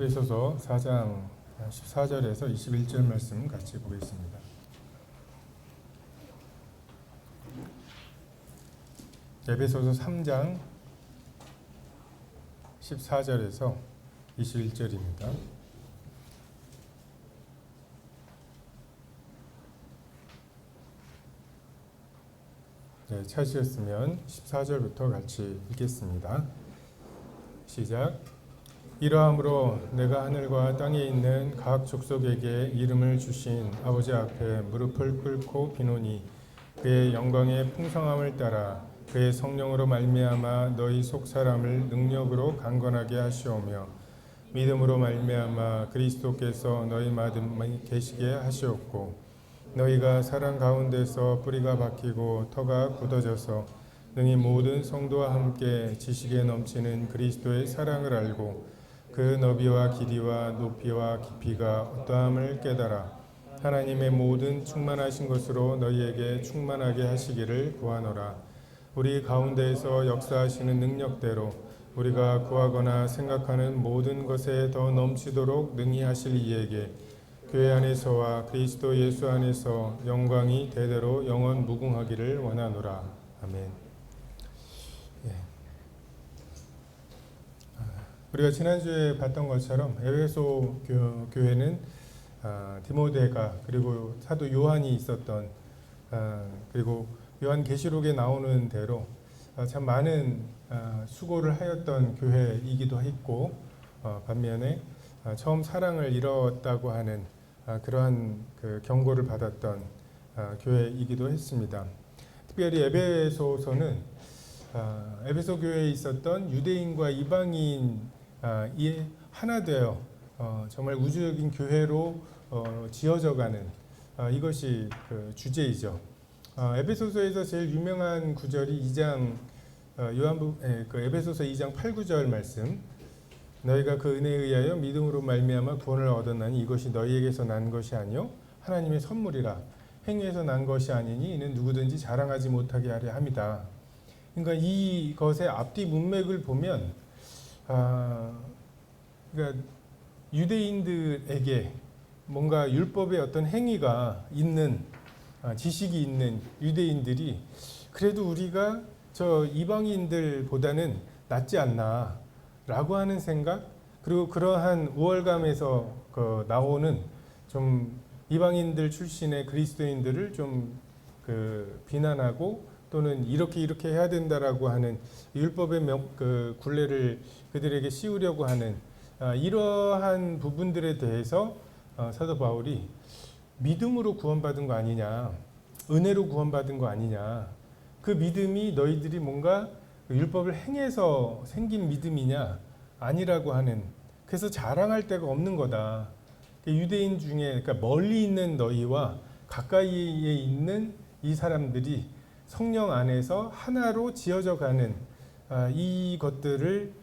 에베소서 4장 14절에서 21절 말씀 같이 보겠습니다. 에베소서 3장 14절에서 21절입니다. 네, 찾으셨으면 14절부터 같이 읽겠습니다. 시작. 이러함으로 내가 하늘과 땅에 있는 각 족속에게 이름을 주신 아버지 앞에 무릎을 꿇고 비노니 그의 영광의 풍성함을 따라 그의 성령으로 말미암아 너희 속 사람을 능력으로 강건하게 하시오며 믿음으로 말미암아 그리스도께서 너희 마음에 계시게 하시옵고 너희가 사랑 가운데서 뿌리가 박히고 터가 굳어져서 능히 모든 성도와 함께 지식에 넘치는 그리스도의 사랑을 알고 그 너비와 길이와 높이와 깊이가 어떠함을 깨달아 하나님의 모든 충만하신 것으로 너희에게 충만하게 하시기를 구하노라. 우리 가운데에서 역사하시는 능력대로 우리가 구하거나 생각하는 모든 것에 더 넘치도록 능히 하실 이에게 교회 안에서와 그리스도 예수 안에서 영광이 대대로 영원 무궁하기를 원하노라. 아멘. 우리가 지난주에 봤던 것처럼 에베소 교회는 디모데가 그리고 사도 요한이 있었던 그리고 요한계시록에 나오는 대로 참 많은 수고를 하였던 교회이기도 했고 반면에 처음 사랑을 잃었다고 하는 그러한 그 경고를 받았던 교회이기도 했습니다. 특별히 에베소서는 에베소 교회에 있었던 유대인과 이방인 이 하나 되어 정말 우주적인 교회로 지어져가는 이것이 그 주제이죠. 에베소서에서 제일 유명한 구절이 2장 그 에베소서 2장 8, 9절 말씀. 너희가 그 은혜에 의하여 믿음으로 말미암아 구원을 얻었나니 이것이 너희에게서 난 것이 아니요 하나님의 선물이라. 행위에서 난 것이 아니니 이는 누구든지 자랑하지 못하게 하려 함이다. 그러니까 이것의 앞뒤 문맥을 보면 그러니까 유대인들에게 뭔가 율법의 어떤 행위가 있는 지식이 있는 유대인들이 그래도 우리가 저 이방인들보다는 낫지 않나 라고 하는 생각, 그리고 그러한 우월감에서 나오는 좀 이방인들 출신의 그리스도인들을 좀 비난하고 또는 이렇게 해야 된다라고 하는 율법의 그 굴레를 그들에게 씌우려고 하는 이러한 부분들에 대해서 사도 바울이 믿음으로 구원받은 거 아니냐, 은혜로 구원받은 거 아니냐, 그 믿음이 너희들이 뭔가 율법을 행해서 생긴 믿음이냐 아니라고 하는, 그래서 자랑할 데가 없는 거다. 유대인 중에 그러니까 멀리 있는 너희와 가까이에 있는 이 사람들이 성령 안에서 하나로 지어져 가는 이것들을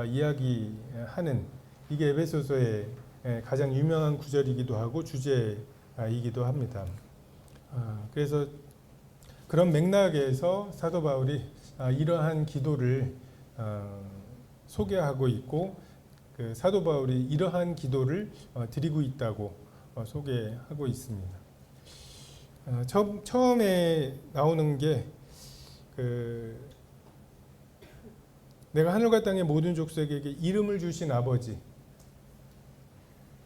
이야기하는 이게 에베소서의 가장 유명한 구절이기도 하고 주제이기도 합니다. 그래서 그런 맥락에서 사도 바울이 이러한 기도를 소개하고 있고 그 사도 바울이 이러한 기도를 드리고 있다고 소개하고 있습니다. 처음에 나오는 게 내가 하늘과 땅의 모든 족속에게 이름을 주신 아버지.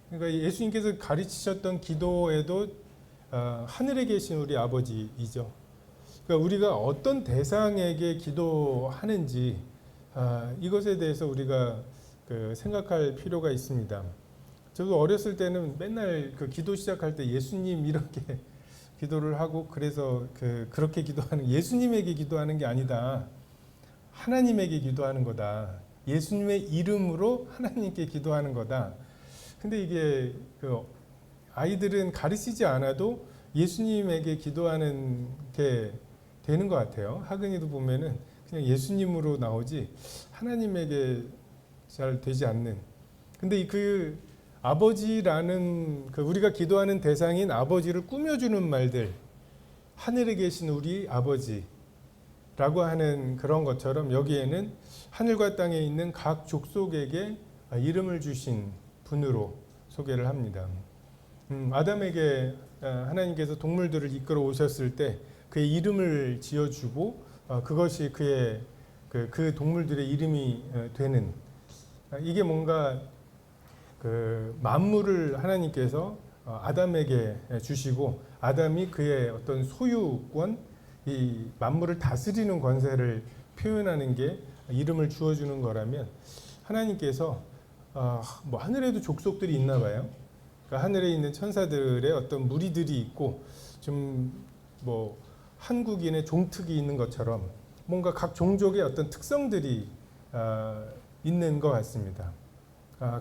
그러니까 예수님께서 가르치셨던 기도에도 하늘에 계신 우리 아버지이죠. 그러니까 우리가 어떤 대상에게 기도하는지 이것에 대해서 우리가 생각할 필요가 있습니다. 저도 어렸을 때는 맨날 기도 시작할 때 예수님 이렇게 기도를 하고 그래서 그렇게 기도하는 예수님에게 기도하는 게 아니다. 하나님에게 기도하는 거다. 예수님의 이름으로 하나님께 기도하는 거다. 근데 이게 아이들은 가르치지 않아도 예수님에게 기도하는 게 되는 것 같아요. 학은이도 보면은 그냥 예수님으로 나오지 하나님에게 잘 되지 않는. 근데 그 아버지라는 우리가 기도하는 대상인 아버지를 꾸며주는 말들, 하늘에 계신 우리 아버지라고 하는 그런 것처럼 여기에는 하늘과 땅에 있는 각 족속에게 이름을 주신 분으로 소개를 합니다. 아담에게 하나님께서 동물들을 이끌어 오셨을 때 그의 이름을 지어주고 그것이 그의 그 동물들의 이름이 되는, 이게 뭔가 그 만물을 하나님께서 아담에게 주시고 아담이 그의 어떤 소유권, 이 만물을 다스리는 권세를 표현하는 게 이름을 주어주는 거라면, 하나님께서 뭐 하늘에도 족속들이 있나 봐요. 그러니까 하늘에 있는 천사들의 어떤 무리들이 있고 좀 뭐 한국인의 종특이 있는 것처럼 뭔가 각 종족의 어떤 특성들이 있는 것 같습니다.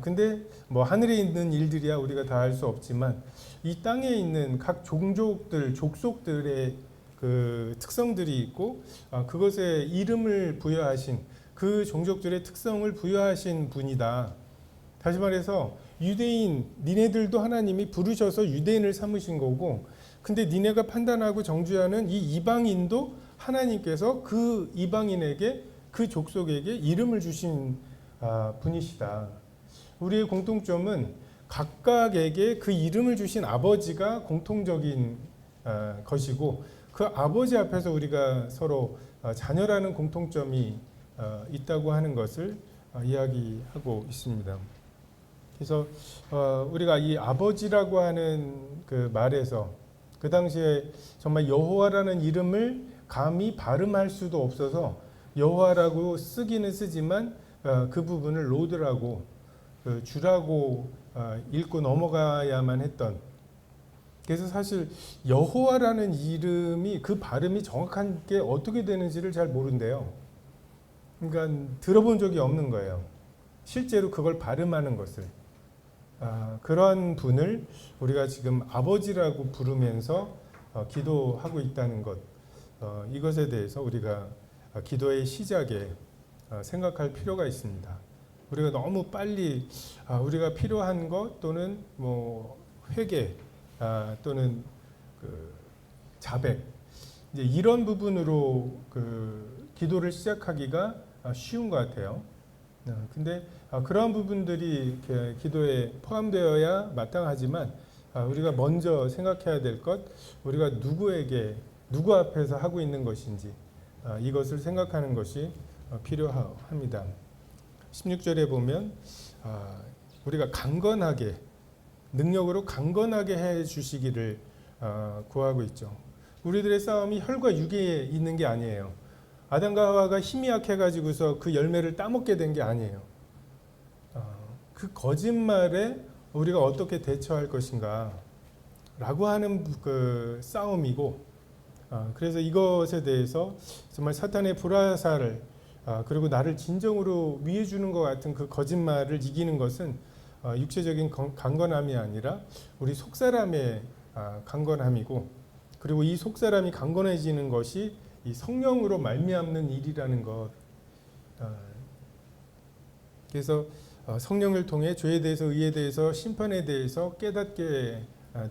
근데 뭐 하늘에 있는 일들이야 우리가 다 알 수 없지만 이 땅에 있는 각 종족들, 족속들의 그 특성들이 있고 그것에 이름을 부여하신, 그 종족들의 특성을 부여하신 분이다. 다시 말해서 유대인, 니네들도 하나님이 부르셔서 유대인을 삼으신 거고, 근데 니네가 판단하고 정죄하는 이 이방인도 하나님께서 그 이방인에게, 그 족속에게 이름을 주신 분이시다. 우리의 공통점은 각각에게 그 이름을 주신 아버지가 공통적인 것이고, 그 아버지 앞에서 우리가 서로 자녀라는 공통점이 있다고 하는 것을 이야기하고 있습니다. 그래서 우리가 이 아버지라고 하는 그 말에서 그 당시에 정말 여호와라는 이름을 감히 발음할 수도 없어서 여호와라고 쓰기는 쓰지만 그 부분을 로드라고, 주라고 읽고 넘어가야만 했던, 그래서 사실 여호와라는 이름이 그 발음이 정확한 게 어떻게 되는지를 잘 모른대요. 그러니까 들어본 적이 없는 거예요. 실제로 그걸 발음하는 것을. 그런 분을 우리가 지금 아버지라고 부르면서 기도하고 있다는 것, 이것에 대해서 우리가 기도의 시작에 생각할 필요가 있습니다. 우리가 너무 빨리 우리가 필요한 것 또는 뭐 회개 또는 그 자백, 이제 이런 부분으로 그 기도를 시작하기가 쉬운 것 같아요. 근데 그러한 부분들이 기도에 포함되어야 마땅하지만 우리가 먼저 생각해야 될 것, 우리가 누구에게, 누구 앞에서 하고 있는 것인지 이것을 생각하는 것이 필요합니다. 16절에 보면 우리가 강건하게, 능력으로 강건하게 해 주시기를 구하고 있죠. 우리들의 싸움이 혈과 육에 있는 게 아니에요. 아담과 하와가 힘이 약해가지고서 그 열매를 따먹게 된 게 아니에요. 그 거짓말에 우리가 어떻게 대처할 것인가 라고 하는 그 싸움이고, 그래서 이것에 대해서 정말 사탄의 불화살을 그리고 나를 진정으로 위해 주는 것 같은 그 거짓말을 이기는 것은 육체적인 강건함이 아니라 우리 속사람의 강건함이고, 그리고 이 속사람이 강건해지는 것이 이 성령으로 말미암는 일이라는 것. 그래서 성령을 통해 죄에 대해서, 의에 대해서, 심판에 대해서 깨닫게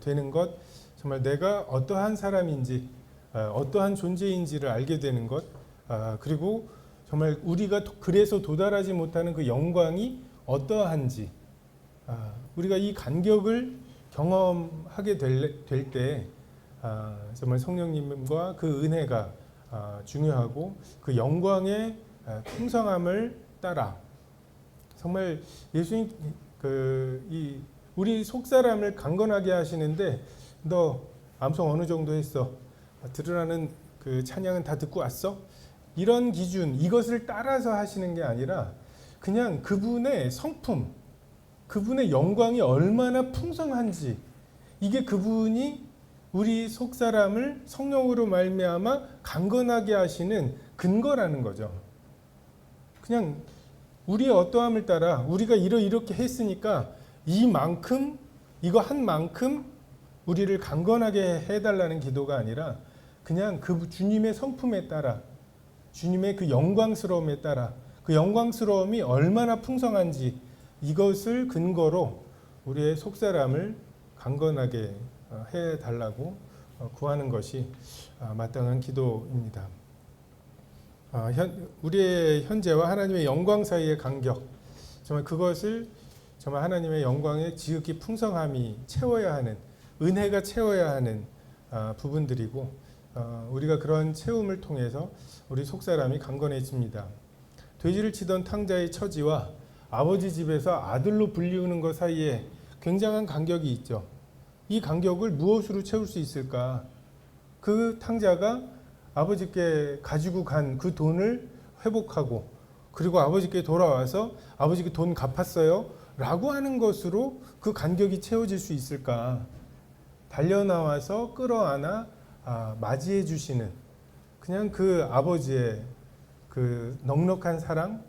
되는 것, 정말 내가 어떠한 사람인지, 어떠한 존재인지를 알게 되는 것, 그리고 정말 우리가 그래서 도달하지 못하는 그 영광이 어떠한지, 우리가 이 간격을 경험하게 될 때 정말 성령님과 그 은혜가 중요하고, 그 영광의 풍성함을 따라 정말 예수님 우리 속사람을 강건하게 하시는데, 너 암송 어느 정도 했어? 드러나는 그 찬양은 다 듣고 왔어? 이런 기준, 이것을 따라서 하시는 게 아니라 그냥 그분의 성품, 그분의 영광이 얼마나 풍성한지, 이게 그분이 우리 속사람을 성령으로 말미암아 강건하게 하시는 근거라는 거죠. 그냥 우리의 어떠함을 따라 우리가 이렇게 했으니까 이만큼, 이거 한 만큼 우리를 강건하게 해달라는 기도가 아니라 그냥 그 주님의 성품에 따라, 주님의 그 영광스러움에 따라, 그 영광스러움이 얼마나 풍성한지 이것을 근거로 우리의 속사람을 강건하게 해달라고 구하는 것이 마땅한 기도입니다. 우리의 현재와 하나님의 영광 사이의 간격, 정말 그것을 정말 하나님의 영광의 지극히 풍성함이 채워야 하는, 은혜가 채워야 하는 부분들이고, 우리가 그런 채움을 통해서 우리 속사람이 강건해집니다. 돼지를 치던 탕자의 처지와 아버지 집에서 아들로 불리우는 것 사이에 굉장한 간격이 있죠. 이 간격을 무엇으로 채울 수 있을까? 그 탕자가 아버지께 가지고 간 그 돈을 회복하고, 그리고 아버지께 돌아와서 아버지께 돈 갚았어요 라고 하는 것으로 그 간격이 채워질 수 있을까? 달려나와서 끌어안아 맞이해 주시는, 그냥 그 아버지의 그 넉넉한 사랑,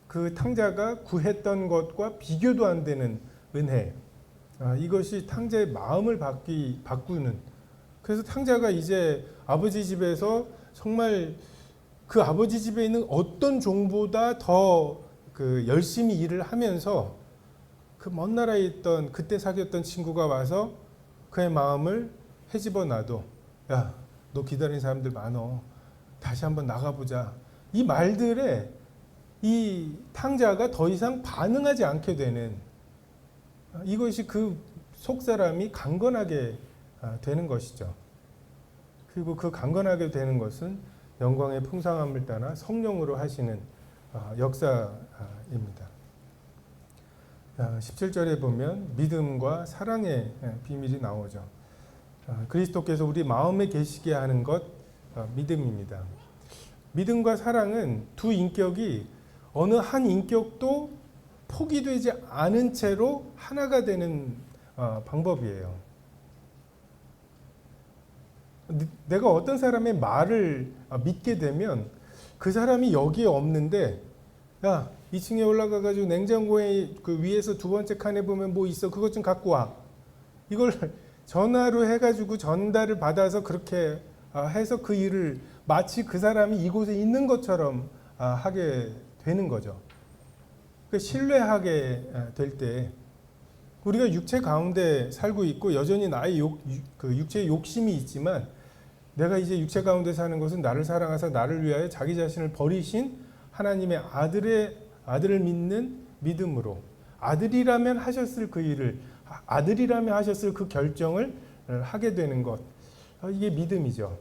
그 탕자가 구했던 것과 비교도 안 되는 은혜, 이것이 탕자의 마음을 바꾸는, 그래서 탕자가 이제 아버지 집에서 정말 그 아버지 집에 있는 어떤 종보다 더 그 열심히 일을 하면서 그 먼 나라에 있던 그때 사귀었던 친구가 와서 그의 마음을 헤집어 놔도, 야, 너 기다리는 사람들 많어, 다시 한번 나가보자, 이 말들에 이 탕자가 더 이상 반응하지 않게 되는, 이것이 그 속사람이 강건하게 되는 것이죠. 그리고 그 강건하게 되는 것은 영광의 풍성함을 따라 성령으로 하시는 역사입니다. 17절에 보면 믿음과 사랑의 비밀이 나오죠. 그리스도께서 우리 마음에 계시게 하는 것, 믿음입니다. 믿음과 사랑은 두 인격이 어느 한 인격도 포기되지 않은 채로 하나가 되는 방법이에요. 내가 어떤 사람의 말을 믿게 되면 그 사람이 여기에 없는데, 야, 2층에 올라가가지고 냉장고에 그 위에서 두 번째 칸에 보면 뭐 있어, 그것 좀 갖고 와, 이걸 전화로 해가지고 전달을 받아서 그렇게 해서 그 일을 마치 그 사람이 이곳에 있는 것처럼 하게 되는 거죠. 신뢰하게 될 때, 우리가 육체 가운데 살고 있고 여전히 나의 그 육체의 욕심이 있지만, 내가 이제 육체 가운데 사는 것은 나를 사랑하사 나를 위하여 자기 자신을 버리신 하나님의 아들을 믿는 믿음으로, 아들이라면 하셨을 그 일을, 아들이라면 하셨을 그 결정을 하게 되는 것, 이게 믿음이죠.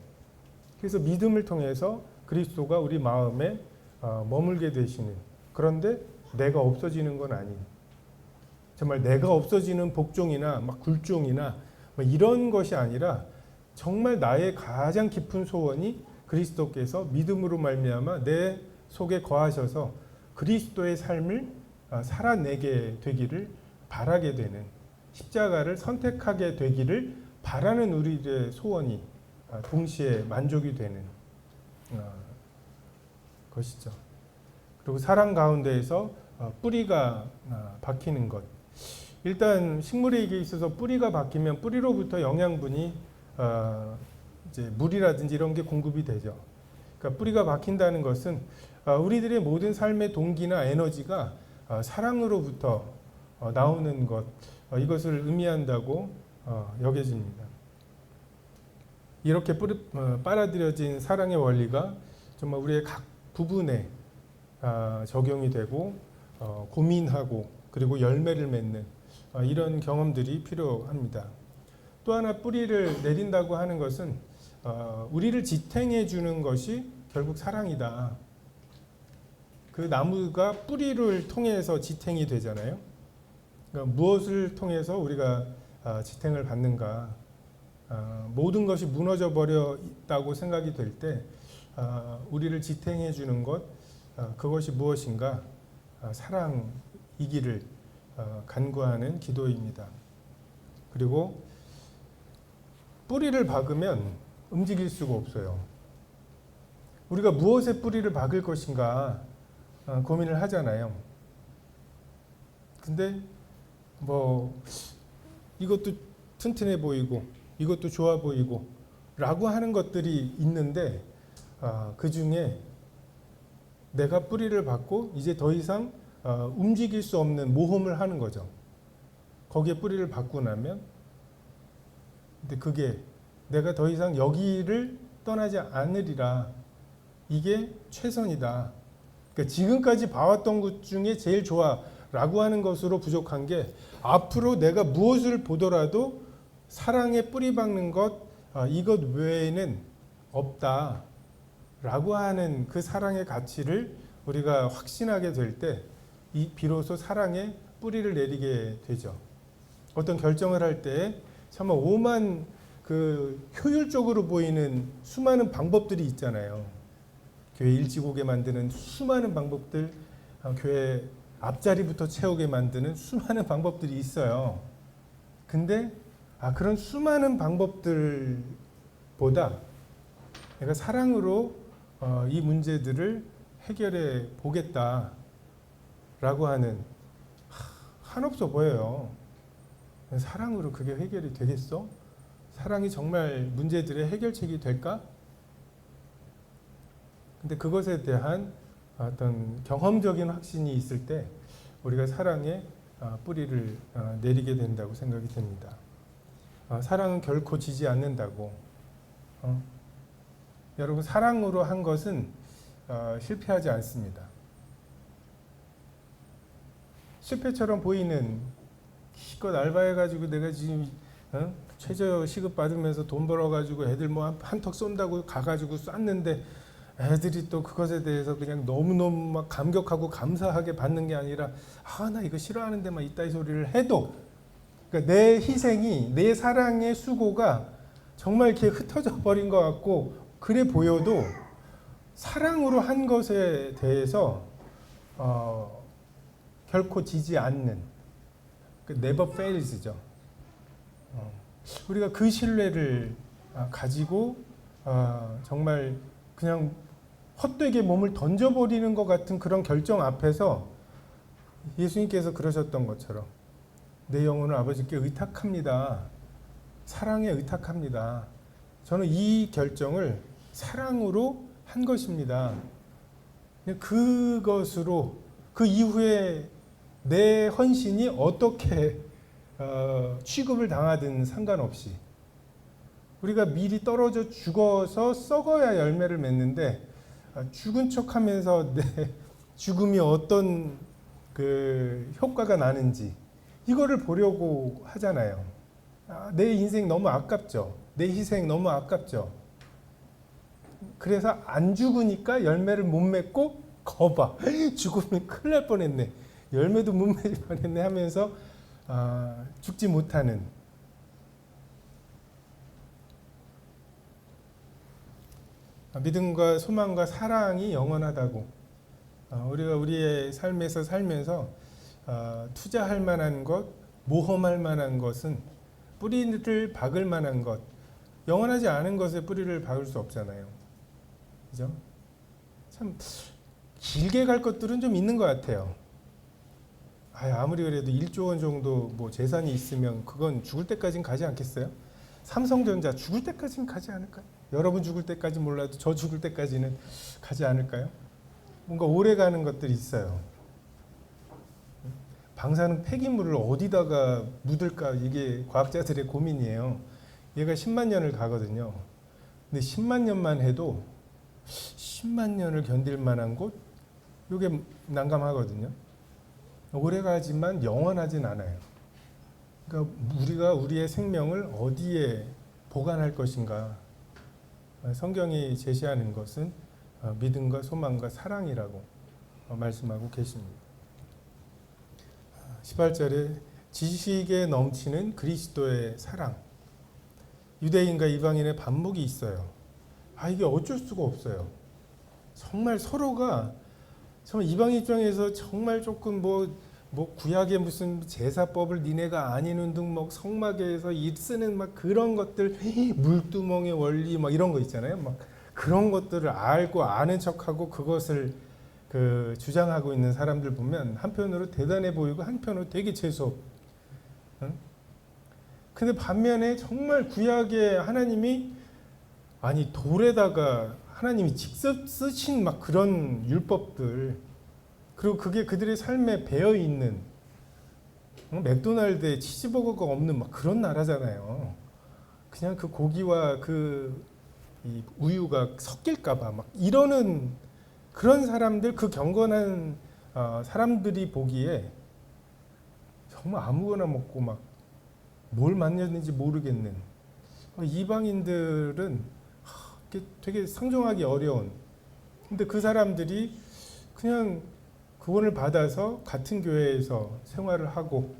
그래서 믿음을 통해서 그리스도가 우리 마음에 머물게 되시는, 그런데 내가 없어지는 건 아닌, 정말 내가 없어지는 복종이나 막 굴종이나 이런 것이 아니라, 정말 나의 가장 깊은 소원이 그리스도께서 믿음으로 말미암아 내 속에 거하셔서 그리스도의 삶을 살아내게 되기를 바라게 되는, 십자가를 선택하게 되기를 바라는 우리의 소원이 동시에 만족이 되는 것이죠. 그리고 사랑 가운데에서 뿌리가 박히는 것. 일단 식물에게 있어서 뿌리가 박히면 뿌리로부터 영양분이 이제 물이라든지 이런 게 공급이 되죠. 그러니까 뿌리가 박힌다는 것은 우리들의 모든 삶의 동기나 에너지가 사랑으로부터 나오는 것, 이것을 의미한다고 여겨집니다. 이렇게 빨아들여진 사랑의 원리가 정말 우리의 각 부분에 적용이 되고 고민하고 그리고 열매를 맺는 이런 경험들이 필요합니다. 또 하나 뿌리를 내린다고 하는 것은 우리를 지탱해 주는 것이 결국 사랑이다. 그 나무가 뿌리를 통해서 지탱이 되잖아요. 그러니까 무엇을 통해서 우리가 지탱을 받는가? 모든 것이 무너져 버려 있다고 생각이 될 때 우리를 지탱해 주는 것, 그것이 무엇인가? 사랑이기를 간구하는 기도입니다. 그리고 뿌리를 박으면 움직일 수가 없어요. 우리가 무엇에 뿌리를 박을 것인가 고민을 하잖아요. 근데 뭐 이것도 튼튼해 보이고 이것도 좋아 보이고 라고 하는 것들이 있는데, 그 중에 내가 뿌리를 박고 이제 더 이상 움직일 수 없는 모험을 하는 거죠. 거기에 뿌리를 박고 나면, 근데 그게 내가 더 이상 여기를 떠나지 않으리라, 이게 최선이다. 그러니까 지금까지 봐왔던 것 중에 제일 좋아 라고 하는 것으로 부족한 게 앞으로 내가 무엇을 보더라도 사랑에 뿌리 박는 것 이것 외에는 없다 라고 하는 그 사랑의 가치를 우리가 확신하게 될 때 비로소 사랑에 뿌리를 내리게 되죠. 어떤 결정을 할 때 정말 오만 그 효율적으로 보이는 수많은 방법들이 있잖아요. 교회 일찍 오게 만드는 수많은 방법들, 교회 앞자리부터 채우게 만드는 수많은 방법들이 있어요. 근데 그런 수많은 방법들보다 내가 사랑으로 이 문제들을 해결해 보겠다라고 하는 한없어 보여요. 사랑으로 그게 해결이 되겠어? 사랑이 정말 문제들의 해결책이 될까? 근데 그것에 대한 어떤 경험적인 확신이 있을 때 우리가 사랑에 뿌리를 내리게 된다고 생각이 됩니다. 사랑은 결코 지지 않는다고. 여러분, 사랑으로 한 것은 실패하지 않습니다. 실패처럼 보이는 기껏 알바해가지고 내가 지금 최저 시급 받으면서 돈 벌어가지고 애들 뭐 한턱 쏜다고 가가지고 쐈는데 애들이 또 그것에 대해서 그냥 너무너무 막 감격하고 감사하게 받는 게 아니라 나 이거 싫어하는데 막 이따위 소리를 해도 그러니까 내 희생이 내 사랑의 수고가 정말 이렇게 흩어져 버린 것 같고 그래 보여도 사랑으로 한 것에 대해서 결코 지지 않는 never fails죠. 우리가 그 신뢰를 가지고 정말 그냥 헛되게 몸을 던져버리는 것 같은 그런 결정 앞에서 예수님께서 그러셨던 것처럼 내 영혼을 아버지께 의탁합니다. 사랑에 의탁합니다. 저는 이 결정을 사랑으로 한 것입니다. 그것으로 그 이후에 내 헌신이 어떻게 취급을 당하든 상관없이 우리가 미리 떨어져 죽어서 썩어야 열매를 맺는데 죽은 척하면서 내 죽음이 어떤 그 효과가 나는지 이거를 보려고 하잖아요. 내 인생 너무 아깝죠. 내 희생 너무 아깝죠. 그래서 안 죽으니까 열매를 못 맺고 거봐 죽으면 큰일 날 뻔했네. 열매도 못 맺을 뻔했네 하면서 죽지 못하는 믿음과 소망과 사랑이 영원하다고 우리가 우리의 삶에서 살면서 투자할 만한 것, 모험할 만한 것은 뿌리를 박을 만한 것, 영원하지 않은 것에 뿌리를 박을 수 없잖아요. 그죠? 참 길게 갈 것들은 좀 있는 것 같아요. 아무리 그래도 1조 원 정도 뭐 재산이 있으면 그건 죽을 때까지는 가지 않겠어요? 삼성전자 죽을 때까지는 가지 않을까요? 여러분 죽을 때까지 몰라도 저 죽을 때까지는 가지 않을까요? 뭔가 오래 가는 것들이 있어요. 방사능 폐기물을 어디다가 묻을까 이게 과학자들의 고민이에요. 얘가 10만 년을 가거든요. 근데 10만 년만 해도 10만 년을 견딜 만한 곳 이게 난감하거든요. 오래 가지만 영원하진 않아요. 그러니까 우리가 우리의 생명을 어디에 보관할 것인가 성경이 제시하는 것은 믿음과 소망과 사랑이라고 말씀하고 계십니다. 18절에 지식에 넘치는 그리스도의 사랑. 유대인과 이방인의 반목이 있어요. 이게 어쩔 수가 없어요. 정말 서로가 정말 이방 입장에서 정말 조금 뭐 구약의 무슨 제사법을 니네가 아니는 등 막 성막에서 쓰는 막 그런 것들 물두멍의 원리 막 이런 거 있잖아요. 막 그런 것들을 알고 아는 척하고 그것을 주장하고 있는 사람들 보면 한편으로 대단해 보이고 한편으로 되게 재수. 응? 근데 반면에 정말 구약의 하나님이 돌에다가 하나님이 직접 쓰신 막 그런 율법들 그리고 그게 그들의 삶에 배어 있는 맥도날드에 치즈버거가 없는 막 그런 나라잖아요. 그냥 그 고기와 이 우유가 섞일까봐 막 이러는 그런 사람들 그 경건한 사람들이 보기에 정말 아무거나 먹고 막 뭘 만났는지 모르겠는 이방인들은 되게 상종하기 어려운. 근데 그 사람들이 그냥 구원을 받아서 같은 교회에서 생활을 하고,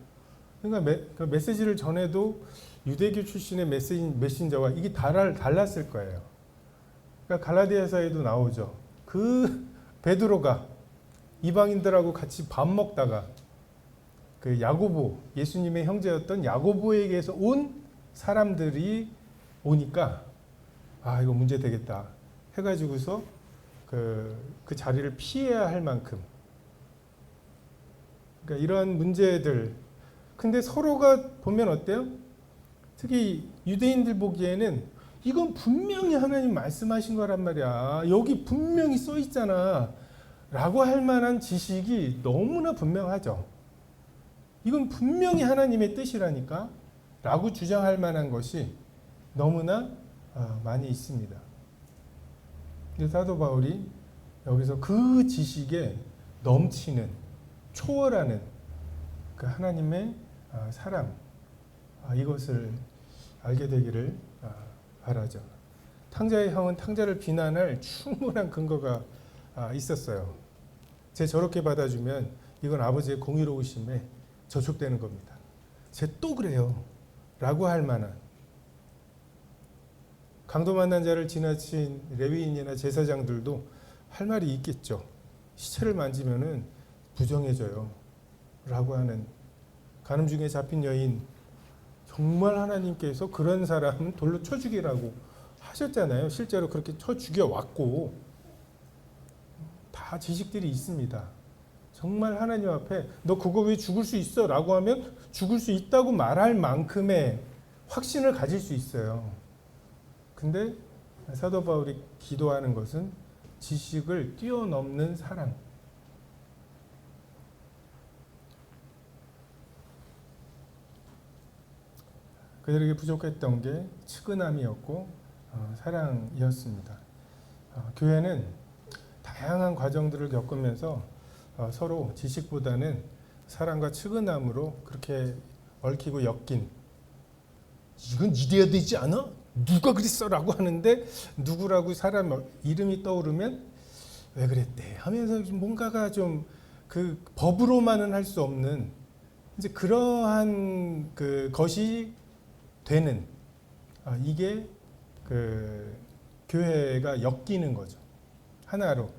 그러니까 그 메시지를 전해도 유대교 출신의 메신저와 이게 달랐을 거예요. 그러니까 갈라디아서에도 나오죠. 그 베드로가 이방인들하고 같이 밥 먹다가 그 야고보, 예수님의 형제였던 야고보에게서 온 사람들이 오니까 이거 문제 되겠다 해가지고서 그 자리를 피해야 할 만큼, 그러니까 이런 문제들. 근데 서로가 보면 어때요? 특히 유대인들 보기에는 이건 분명히 하나님 말씀하신 거란 말이야. 여기 분명히 써 있잖아. 라고 할 만한 지식이 너무나 분명하죠. 이건 분명히 하나님의 뜻이라니까. 라고 주장할 만한 것이 너무나 많이 있습니다. 사도 바울이 여기서 그 지식에 넘치는, 초월하는 그 하나님의 사랑, 이것을 알게 되기를 바라죠. 탕자의 형은 탕자를 비난할 충분한 근거가 있었어요. 쟤 저렇게 받아주면 이건 아버지의 공의로우심에 저촉되는 겁니다. 쟤 또 그래요. 라고 할 만한. 강도 만난 자를 지나친 레위인이나 제사장들도 할 말이 있겠죠. 시체를 만지면은 부정해져요. 라고 하는. 간음 중에 잡힌 여인, 정말 하나님께서 그런 사람 돌로 쳐 죽이라고 하셨잖아요. 실제로 그렇게 쳐 죽여왔고, 다 지식들이 있습니다. 정말 하나님 앞에 너 그거 왜 죽을 수 있어? 라고 하면 죽을 수 있다고 말할 만큼의 확신을 가질 수 있어요. 근데 사도 바울이 기도하는 것은 지식을 뛰어넘는 사랑. 그들에게 부족했던 게 측은함이었고 사랑이었습니다. 교회는 다양한 과정들을 겪으면서 서로 지식보다는 사랑과 측은함으로 그렇게 얽히고 엮인, 이건 이래야 되지 않아? 누가 그랬어? 라고 하는데 누구라고 사람 이름이 떠오르면 왜 그랬대? 하면서 뭔가가 좀 그 법으로만은 할 수 없는 이제 그러한 그 것이 되는, 이게 그 교회가 엮이는 거죠. 하나로.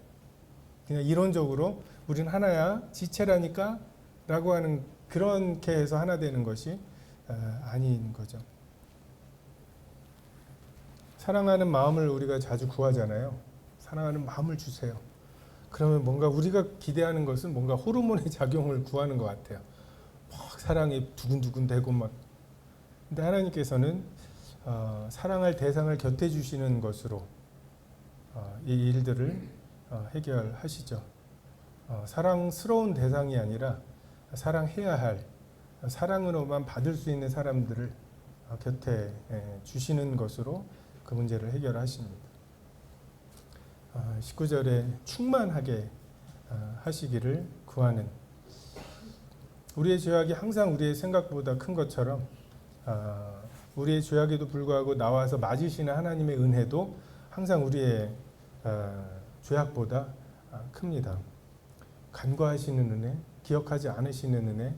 그냥 이론적으로 우린 하나야, 지체라니까 라고 하는, 그렇게 해서 하나 되는 것이 아닌 거죠. 사랑하는 마음을 우리가 자주 구하잖아요. 사랑하는 마음을 주세요. 그러면 뭔가 우리가 기대하는 것은 뭔가 호르몬의 작용을 구하는 것 같아요. 막 사랑이 두근두근 되고 막. 근데 하나님께서는 사랑할 대상을 곁에 주시는 것으로 이 일들을 해결하시죠. 사랑스러운 대상이 아니라 사랑해야 할, 사랑으로만 받을 수 있는 사람들을 곁에 주시는 것으로 그 문제를 해결하십니다. 19절에 충만하게 하시기를 구하는. 우리의 죄악이 항상 우리의 생각보다 큰 것처럼 우리의 죄악에도 불구하고 나와서 맞으시는 하나님의 은혜도 항상 우리의 죄악보다 큽니다. 간과하시는 은혜, 기억하지 않으시는 은혜,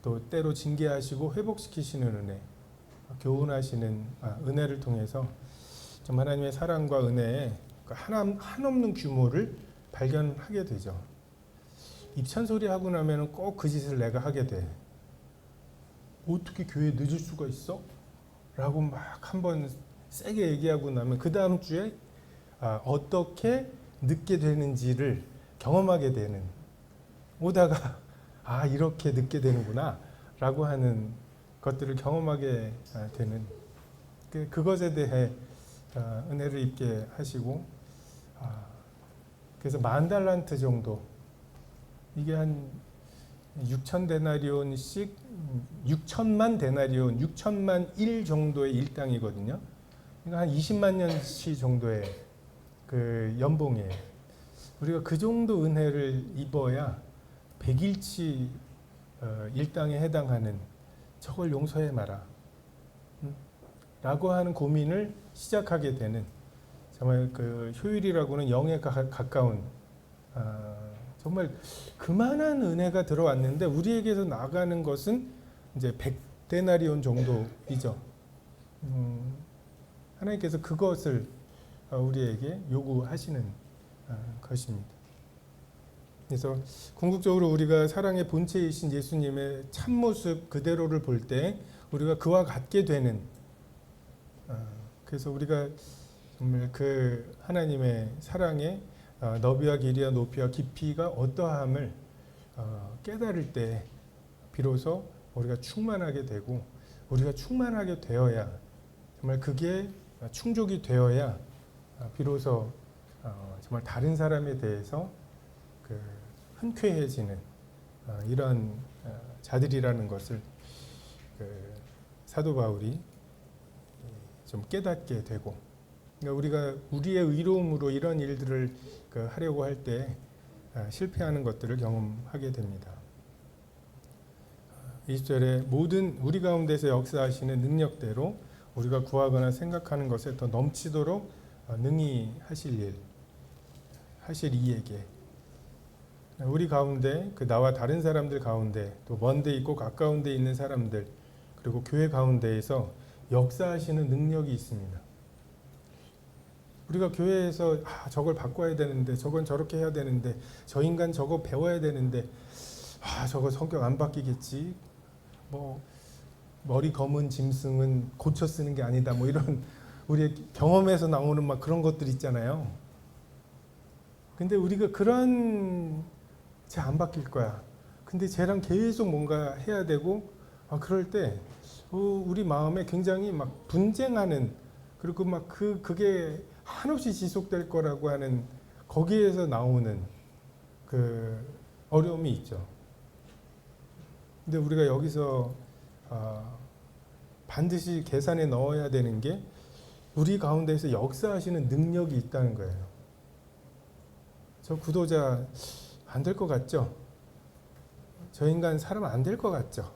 또 때로 징계하시고 회복시키시는 은혜, 교훈하시는 은혜를 통해서 좀 하나님의 사랑과 은혜의 한없는 규모를 발견하게 되죠. 입찬소리 하고 나면 꼭 그 짓을 내가 하게 돼. 어떻게 교회에 늦을 수가 있어? 라고 막 한번 세게 얘기하고 나면 그 다음 주에 어떻게 늦게 되는지를 경험하게 되는, 오다가 이렇게 늦게 되는구나 라고 하는 것들을 경험하게 되는, 그것에 대해 은혜를 입게 하시고, 그래서 10,000달란트 정도, 이게 한 6,000데나리온씩 6천만 데나리온, 6천만 일 정도의 일당이거든요. 그러니까 한 20만 년치 정도의 그 연봉이에요. 우리가 그 정도 은혜를 입어야 100일치 일당에 해당하는 저걸 용서해 마라 라고 하는 고민을 시작하게 되는, 정말 그 효율이라고는 영에 가까운 정말 그만한 은혜가 들어왔는데 우리에게서 나가는 것은 이제 100데나리온 정도이죠. 하나님께서 그것을 우리에게 요구하시는 것입니다. 그래서 궁극적으로 우리가 사랑의 본체이신 예수님의 참모습 그대로를 볼 때 우리가 그와 같게 되는, 그래서 우리가 정말 그 하나님의 사랑의 너비와 길이와 높이와 깊이가 어떠함을 깨달을 때 비로소 우리가 충만하게 되고, 우리가 충만하게 되어야, 정말 그게 충족이 되어야 비로소 정말 다른 사람에 대해서 그 흔쾌해지는 이런 자들이라는 것을 그 사도 바울이 좀 깨닫게 되고, 그러니까 우리가 우리의 의로움으로 이런 일들을 하려고 할 때 실패하는 것들을 경험하게 됩니다. 20절에 모든 우리 가운데서 역사하시는 능력대로 우리가 구하거나 생각하는 것에 더 넘치도록 능히 하실 이에게, 우리 가운데 그 나와 다른 사람들 가운데 또 먼 데 있고 가까운 데 있는 사람들 그리고 교회 가운데에서 역사하시는 능력이 있습니다. 우리가 교회에서 저걸 바꿔야 되는데, 저건 저렇게 해야 되는데, 저 인간 저거 배워야 되는데, 저거 성격 안 바뀌겠지, 뭐 머리 검은 짐승은 고쳐 쓰는 게 아니다, 뭐 이런 우리의 경험에서 나오는 막 그런 것들 있잖아요. 근데 우리가 그런, 쟤 안 바뀔 거야, 근데 쟤랑 계속 뭔가 해야 되고 그럴 때 우리 마음에 굉장히 막 분쟁하는, 그리고 막 그게 한없이 지속될 거라고 하는, 거기에서 나오는 그 어려움이 있죠. 근데 우리가 여기서 반드시 계산에 넣어야 되는 게 우리 가운데에서 역사하시는 능력이 있다는 거예요. 저 구도자 안 될 것 같죠? 저 인간 사람 안 될 것 같죠?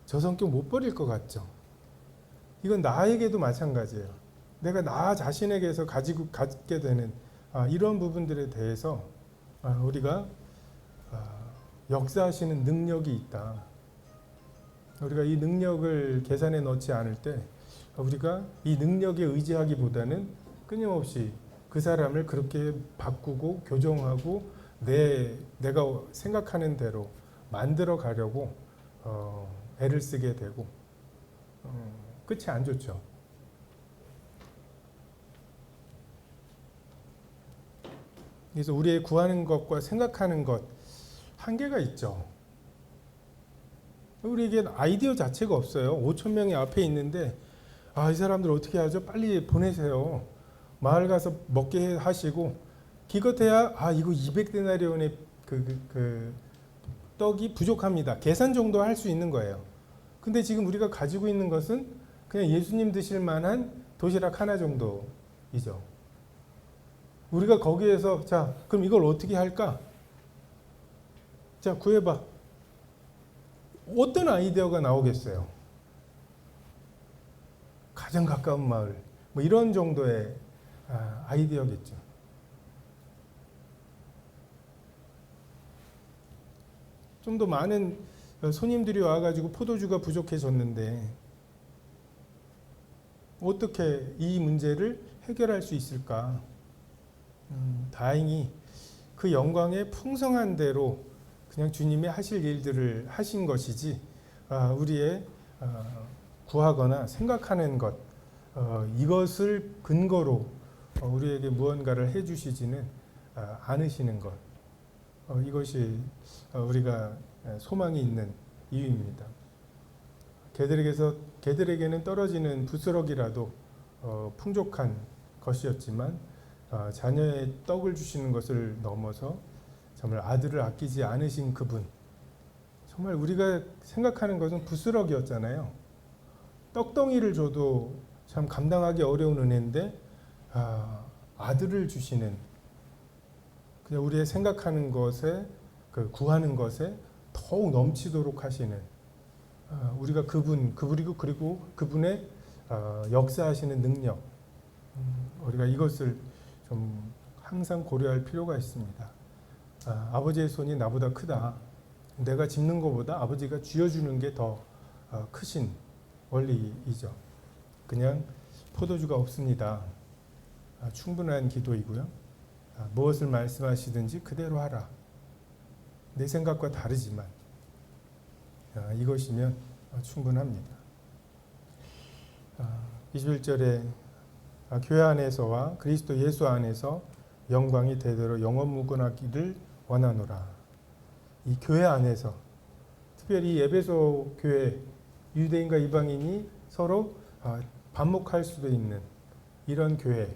저 성격 못 버릴 것 같죠? 이건 나에게도 마찬가지예요. 내가 나 자신에게서 갖게 되는 이런 부분들에 대해서 우리가 역사하시는 능력이 있다. 우리가 이 능력을 계산에 넣지 않을 때 우리가 이 능력에 의지하기보다는 끊임없이 그 사람을 그렇게 바꾸고 교정하고 내가 생각하는 대로 만들어 가려고 애를 쓰게 되고 끝이 안 좋죠. 그래서 우리의 구하는 것과 생각하는 것 한계가 있죠. 우리에게 아이디어 자체가 없어요. 5천 명이 앞에 있는데 이 사람들 어떻게 하죠? 빨리 보내세요. 마을 가서 먹게 하시고, 기껏해야 이거 200데나리온의 그 떡이 부족합니다. 계산 정도 할 수 있는 거예요. 근데 지금 우리가 가지고 있는 것은 그냥 예수님 드실 만한 도시락 하나 정도이죠. 우리가 거기에서 자, 그럼 이걸 어떻게 할까? 자, 구해봐. 어떤 아이디어가 나오겠어요? 가장 가까운 마을, 뭐 이런 정도의 아이디어겠죠. 좀 더 많은 손님들이 와가지고 포도주가 부족해졌는데 어떻게 이 문제를 해결할 수 있을까? 다행히 그 영광의 풍성한 대로 그냥 주님이 하실 일들을 하신 것이지 우리의 구하거나 생각하는 것 이것을 근거로 우리에게 무언가를 해주시지는 않으시는 것, 이것이 우리가 소망이 있는 이유입니다. 개들에게는 떨어지는 부스럭이라도 풍족한 것이었지만 자녀의 떡을 주시는 것을 넘어서 정말 아들을 아끼지 않으신 그분, 정말 우리가 생각하는 것은 부스럭이었잖아요. 떡덩이를 줘도 참 감당하기 어려운 은혜인데 아들을 주시는, 그냥 우리의 생각하는 것에 구하는 것에 더 더욱 넘치도록 하시는 우리가 그리고 그분의 역사하시는 능력, 우리가 이것을 좀 항상 고려할 필요가 있습니다. 아버지의 손이 나보다 크다. 내가 짚는 것보다 아버지가 쥐어주는 게 더 크신 원리이죠. 그냥 포도주가 없습니다. 충분한 기도이고요. 무엇을 말씀하시든지 그대로 하라. 내 생각과 다르지만 이것이면 충분합니다. 21절에 교회 안에서와 그리스도 예수 안에서 영광이 대대로 영원무궁하기를 원하노라. 이 교회 안에서, 특별히 에베소 교회, 유대인과 이방인이 서로 반목할 수도 있는 이런 교회.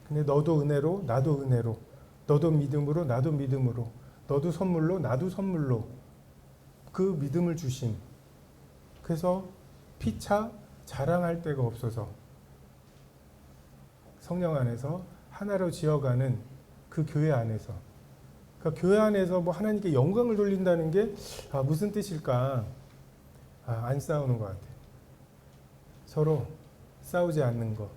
근데 너도 은혜로 나도 은혜로, 너도 믿음으로 나도 믿음으로, 너도 선물로 나도 선물로 그 믿음을 주신, 그래서 피차 자랑할 데가 없어서 성령 안에서 하나로 지어가는 그 교회 안에서, 그러니까 교회 안에서 뭐 하나님께 영광을 돌린다는 게 무슨 뜻일까? 안 싸우는 것 같아요. 서로 싸우지 않는 것.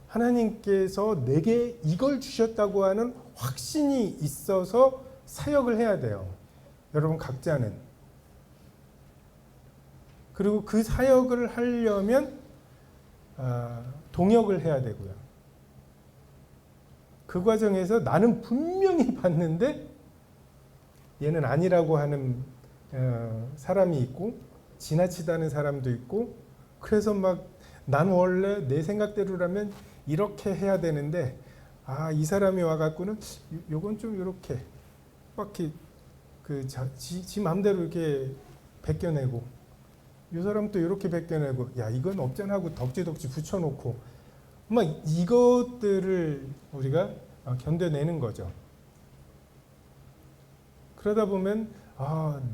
하나님께서 내게 이걸 주셨다고 하는 확신이 있어서 사역을 해야 돼요. 여러분 각자는. 그리고 그 사역을 하려면 동역을 해야 되고요. 그 과정에서 나는 분명히 봤는데 얘는 아니라고 하는 사람이 있고, 지나치다는 사람도 있고, 그래서 막 난 원래 내 생각대로라면 이렇게 해야 되는데 이 사람이 와갖고는 요건 좀 이렇게 막 지 마음대로 이렇게 베껴내고, 이 사람 또 이렇게 베껴내고, 야 이건 없잖아 하고 덕지덕지 붙여놓고, 막 이것들을 우리가 견뎌내는 거죠. 그러다 보면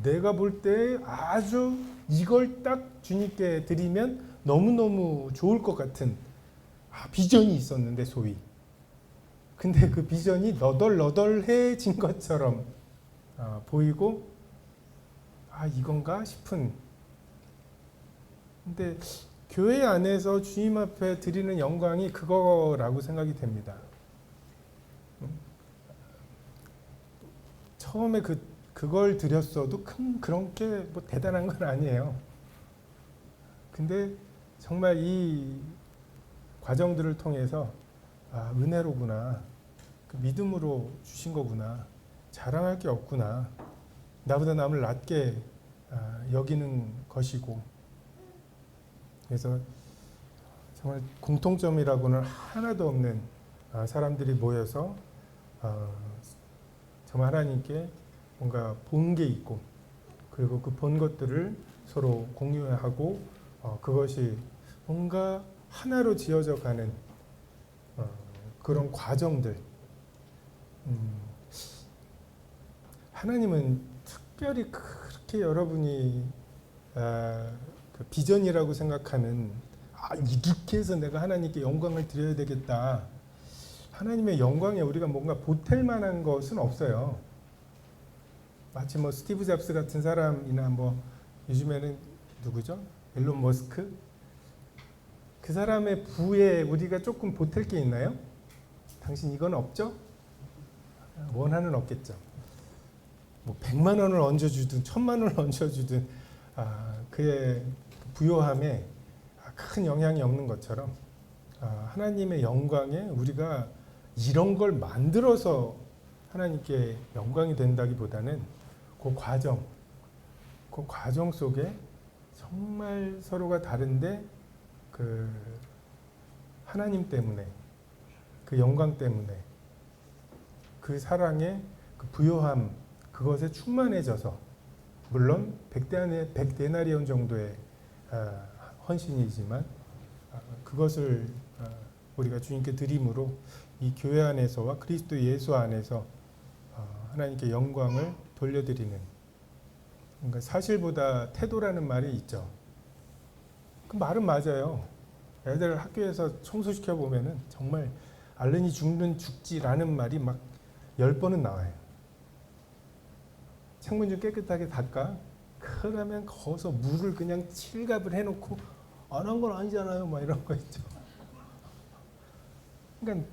내가 볼 때 아주 이걸 딱 주님께 드리면 너무너무 좋을 것 같은 비전이 있었는데, 소위. 근데 그 비전이 너덜너덜해진 것처럼 보이고, 이건가 싶은. 근데 교회 안에서 주님 앞에 드리는 영광이 그거라고 생각이 됩니다. 처음에 그걸 드렸어도 그런 게 뭐 대단한 건 아니에요. 근데 정말 이 과정들을 통해서 은혜로구나, 그 믿음으로 주신 거구나, 자랑할 게 없구나, 나보다 남을 낮게 여기는 것이고, 그래서 정말 공통점이라고는 하나도 없는 사람들이 모여서 정말 하나님께 뭔가 본 게 있고, 그리고 그 본 것들을 서로 공유하고, 그것이 뭔가 하나로 지어져 가는 그런 과정들. 하나님은 특별히 그렇게 여러분이 그 비전이라고 생각하는 이렇게 해서 내가 하나님께 영광을 드려야 되겠다, 하나님의 영광에 우리가 뭔가 보탤 만한 것은 없어요. 마치 뭐 스티브 잡스 같은 사람이나 뭐 요즘에는 누구죠? 일론 머스크? 그 사람의 부에 우리가 조금 보탤 게 있나요? 당신 이건 없죠? 원하는 없겠죠. 뭐 100만 원을 얹어주든 1000만 원을 얹어주든 그의 부요함에 큰 영향이 없는 것처럼, 하나님의 영광에 우리가 이런 걸 만들어서 하나님께 영광이 된다기보다는 그 과정 속에 정말 서로가 다른데 그 하나님 때문에, 그 영광 때문에, 그 사랑의 그 부요함, 그것에 충만해져서, 물론 100데나리온 정도의 헌신이지만 그것을 우리가 주님께 드림으로 이 교회 안에서와 그리스도 예수 안에서 하나님께 영광을 돌려드리는, 그러니까 사실보다 태도라는 말이 있죠. 그 말은 맞아요. 애들 학교에서 청소시켜 보면은 정말 알른이 죽는 죽지라는 말이 막 10번은 나와요. 창문 좀 깨끗하게 닦아. 그러면 거기서 물을 그냥 칠갑을 해놓고 안 한 건 아니잖아요. 막 이런 거 있죠. 그러니까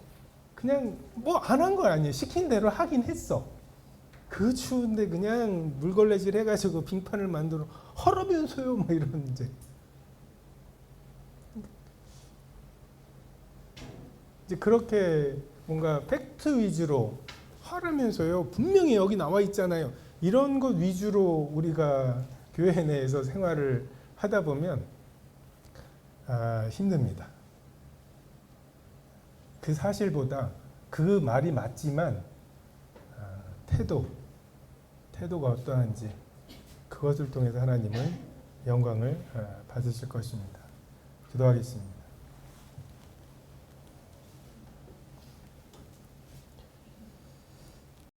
그냥 뭐 안 한 거 아니에요. 시킨 대로 하긴 했어. 그 추운데 그냥 물걸레질 해가지고 빙판을 만들어 하라면서요. 뭐 이런 이제 그렇게 뭔가 팩트 위주로 하라면서요. 분명히 여기 나와 있잖아요. 이런 것 위주로 우리가 교회 내에서 생활을 하다 보면 힘듭니다. 그 사실보다 그 말이 맞지만 태도가 어떠한지 그것을 통해서 하나님은 영광을 받으실 것입니다. 기도하겠습니다.